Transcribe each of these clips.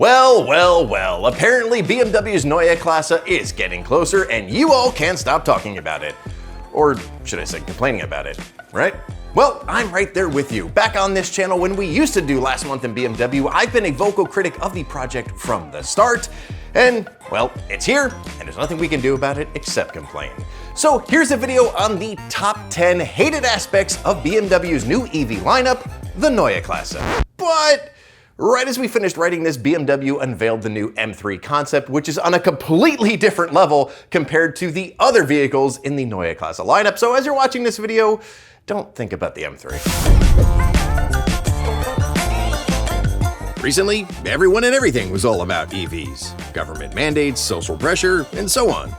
Well, apparently BMW's Neue Klasse is getting closer and you all can't stop talking about it. Or should I say complaining about it, right? Well, I'm right there with you. Back on this channel when we used to do Last Month in BMW, I've been a vocal critic of the project from the start. And, well, it's here, and there's nothing we can do about it except complain. So here's a video on the top 10 hated aspects of BMW's new EV lineup, the Neue Klasse. But right as we finished writing this, BMW unveiled the new M3 concept, which is on a completely different level compared to the other vehicles in the Neue Klasse lineup. So as you're watching this video, don't think about the M3. Recently, everyone and everything was all about EVs. Government mandates, social pressure, and so on.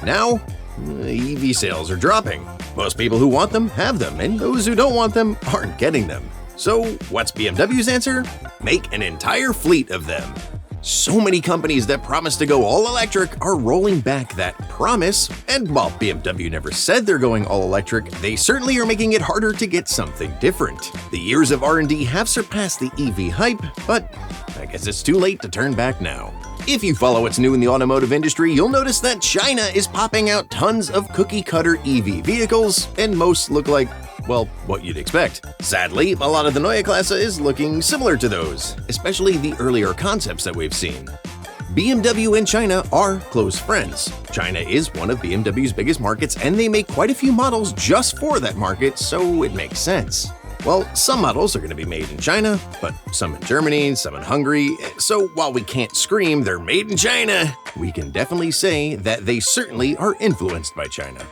Now, EV sales are dropping. Most people who want them have them, and those who don't want them aren't getting them. So, what's BMW's answer? Make an entire fleet of them. So many companies that promise to go all electric are rolling back that promise, and while BMW never said they're going all electric, they certainly are making it harder to get something different. The years of R&D have surpassed the EV hype, but I guess it's too late to turn back now. If you follow what's new in the automotive industry, you'll notice that China is popping out tons of cookie-cutter EV vehicles, and most look like, well, what you'd expect. Sadly, a lot of the Neue Klasse is looking similar to those, especially the earlier concepts that we've seen. BMW and China are close friends. China is one of BMW's biggest markets, and they make quite a few models just for that market, so it makes sense. Well, some models are going to be made in China, but some in Germany, some in Hungary, so while we can't scream they're made in China, we can definitely say that they certainly are influenced by China.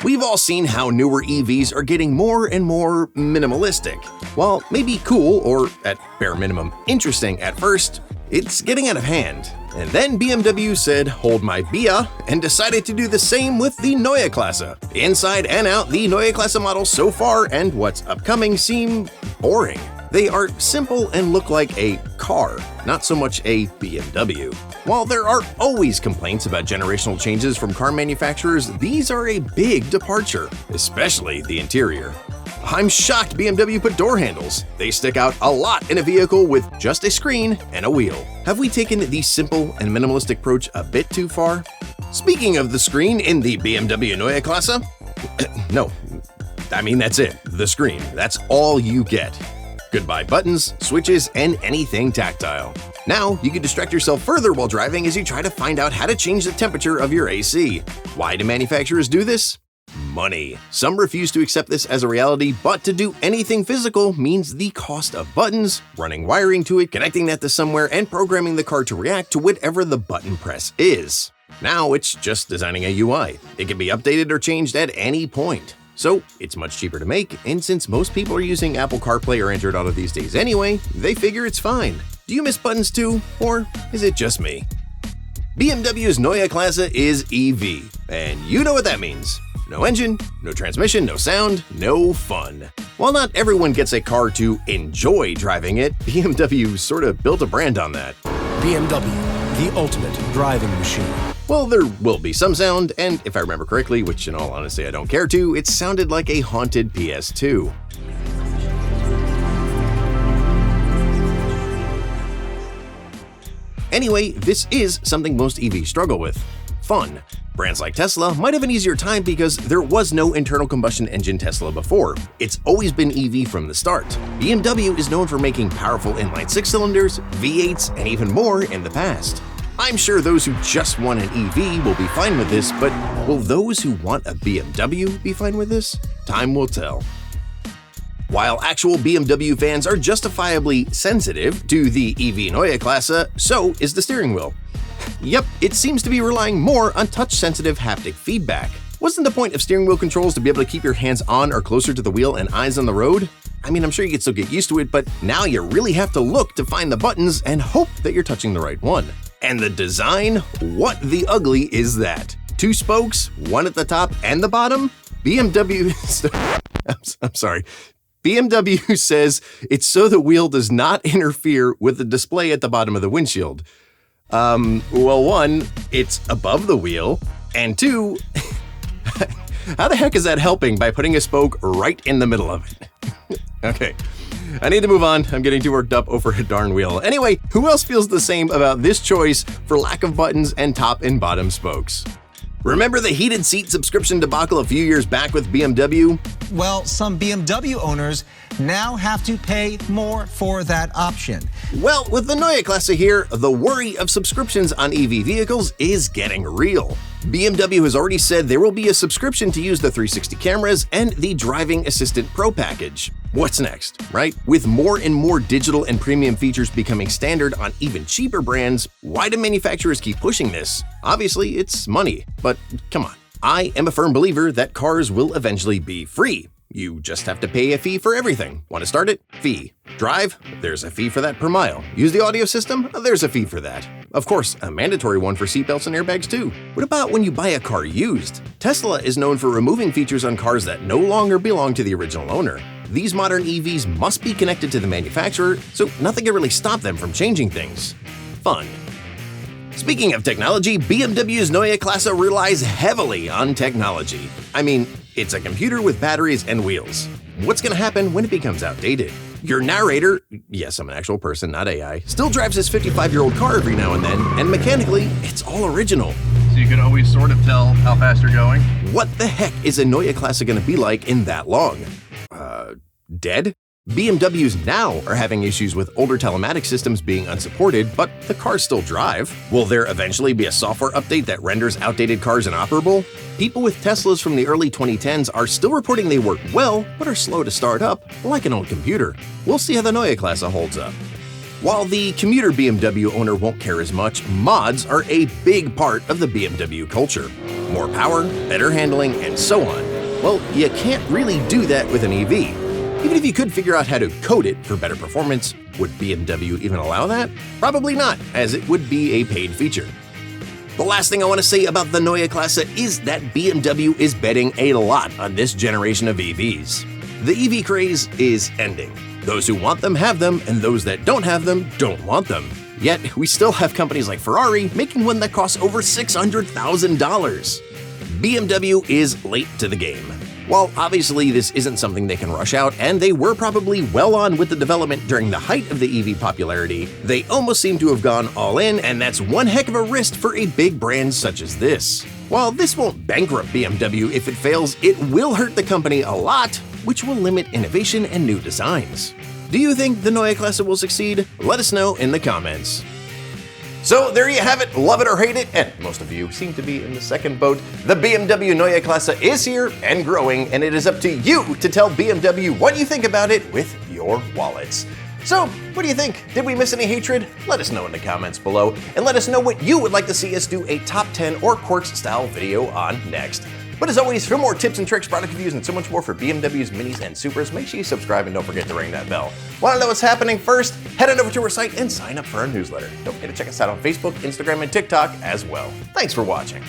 We've all seen how newer EVs are getting more and more minimalistic. While maybe cool, or at bare minimum interesting at first, it's getting out of hand. And then BMW said, hold my beer, and decided to do the same with the Neue Klasse. Inside and out, the Neue Klasse models so far and what's upcoming seem boring. They are simple and look like a car, not so much a BMW. While there are always complaints about generational changes from car manufacturers, these are a big departure, especially the interior. I'm shocked BMW put door handles. They stick out a lot in a vehicle with just a screen and a wheel. Have we taken the simple and minimalistic approach a bit too far? Speaking of the screen in the BMW Neue Klasse, no, I mean that's it, the screen, that's all you get. Goodbye buttons, switches, and anything tactile. Now, you can distract yourself further while driving as you try to find out how to change the temperature of your AC. Why do manufacturers do this? Money. Some refuse to accept this as a reality, but to do anything physical means the cost of buttons, running wiring to it, connecting that to somewhere, and programming the car to react to whatever the button press is. Now it's just designing a UI. It can be updated or changed at any point. So it's much cheaper to make, and since most people are using Apple CarPlay or Android Auto these days anyway, they figure it's fine. Do you miss buttons too, or is it just me? BMW's Neue Klasse is EV, and you know what that means. No engine, no transmission, no sound, no fun. While not everyone gets a car to enjoy driving it, BMW sort of built a brand on that. BMW, the ultimate driving machine. Well, there will be some sound, and if I remember correctly, which in all honesty I don't care to, it sounded like a haunted PS2. Anyway, this is something most EVs struggle with: fun. Brands like Tesla might have an easier time because there was no internal combustion engine Tesla before. It's always been EV from the start. BMW is known for making powerful inline six-cylinders, V8s, and even more in the past. I'm sure those who just want an EV will be fine with this, but will those who want a BMW be fine with this? Time will tell. While actual BMW fans are justifiably sensitive to the EV Neue Klasse, so is the steering wheel. Yep, it seems to be relying more on touch-sensitive haptic feedback. Wasn't the point of steering wheel controls to be able to keep your hands on or closer to the wheel and eyes on the road? I mean, I'm sure you can still get used to it, but now you really have to look to find the buttons and hope that you're touching the right one. And the design? What the ugly is that? 2 spokes, one at the top and the bottom? BMW... I'm sorry. BMW says it's so the wheel does not interfere with the display at the bottom of the windshield. Well, 1, it's above the wheel, and 2, How the heck is that helping by putting a spoke right in the middle of it? Okay, I need to move on. I'm getting too worked up over a darn wheel. Anyway, who else feels the same about this choice for lack of buttons and top and bottom spokes? Remember the heated seat subscription debacle a few years back with BMW? Well, some BMW owners now have to pay more for that option. Well, with the Neue Klasse here, the worry of subscriptions on EV vehicles is getting real. BMW has already said there will be a subscription to use the 360 cameras and the Driving Assistant Pro package. What's next, right? With more and more digital and premium features becoming standard on even cheaper brands, why do manufacturers keep pushing this? Obviously, it's money, but come on. I am a firm believer that cars will eventually be free. You just have to pay a fee for everything. Want to start it? Fee. Drive? There's a fee for that per mile. Use the audio system? There's a fee for that. Of course, a mandatory one for seatbelts and airbags too. What about when you buy a car used? Tesla is known for removing features on cars that no longer belong to the original owner. These modern EVs must be connected to the manufacturer, so nothing can really stop them from changing things. Fun. Speaking of technology, BMW's Neue Klasse relies heavily on technology. I mean, it's a computer with batteries and wheels. What's going to happen when it becomes outdated? Your narrator, yes, I'm an actual person, not AI, still drives his 55-year-old car every now and then, and mechanically, it's all original. So you can always sort of tell how fast you're going? What the heck is a Neue Klasse going to be like in that long? Dead? BMWs now are having issues with older telematics systems being unsupported, but the cars still drive. Will there eventually be a software update that renders outdated cars inoperable? People with Teslas from the early 2010s are still reporting they work well, but are slow to start up, like an old computer. We'll see how the Neue Klasse holds up. While the commuter BMW owner won't care as much, mods are a big part of the BMW culture. More power, better handling, and so on. Well, you can't really do that with an EV. Even if you could figure out how to code it for better performance, would BMW even allow that? Probably not, as it would be a paid feature. The last thing I want to say about the Neue Klasse is that BMW is betting a lot on this generation of EVs. The EV craze is ending. Those who want them have them, and those that don't have them don't want them. Yet, we still have companies like Ferrari making one that costs over $600,000. BMW is late to the game. While obviously this isn't something they can rush out, and they were probably well on with the development during the height of the EV popularity, they almost seem to have gone all in, and that's one heck of a risk for a big brand such as this. While this won't bankrupt BMW if it fails, it will hurt the company a lot, which will limit innovation and new designs. Do you think the Neue Klasse will succeed? Let us know in the comments. So there you have it, love it or hate it, and most of you seem to be in the second boat. The BMW Neue Klasse is here and growing, and it is up to you to tell BMW what you think about it with your wallets. So, what do you think? Did we miss any hatred? Let us know in the comments below, and let us know what you would like to see us do a top 10 or Quirks style video on next. But as always, for more tips and tricks, product reviews, and so much more for BMW's Minis and Supers, make sure you subscribe and don't forget to ring that bell. Want to know what's happening first? Head on over to our site and sign up for our newsletter. Don't forget to check us out on Facebook, Instagram, and TikTok as well. Thanks for watching.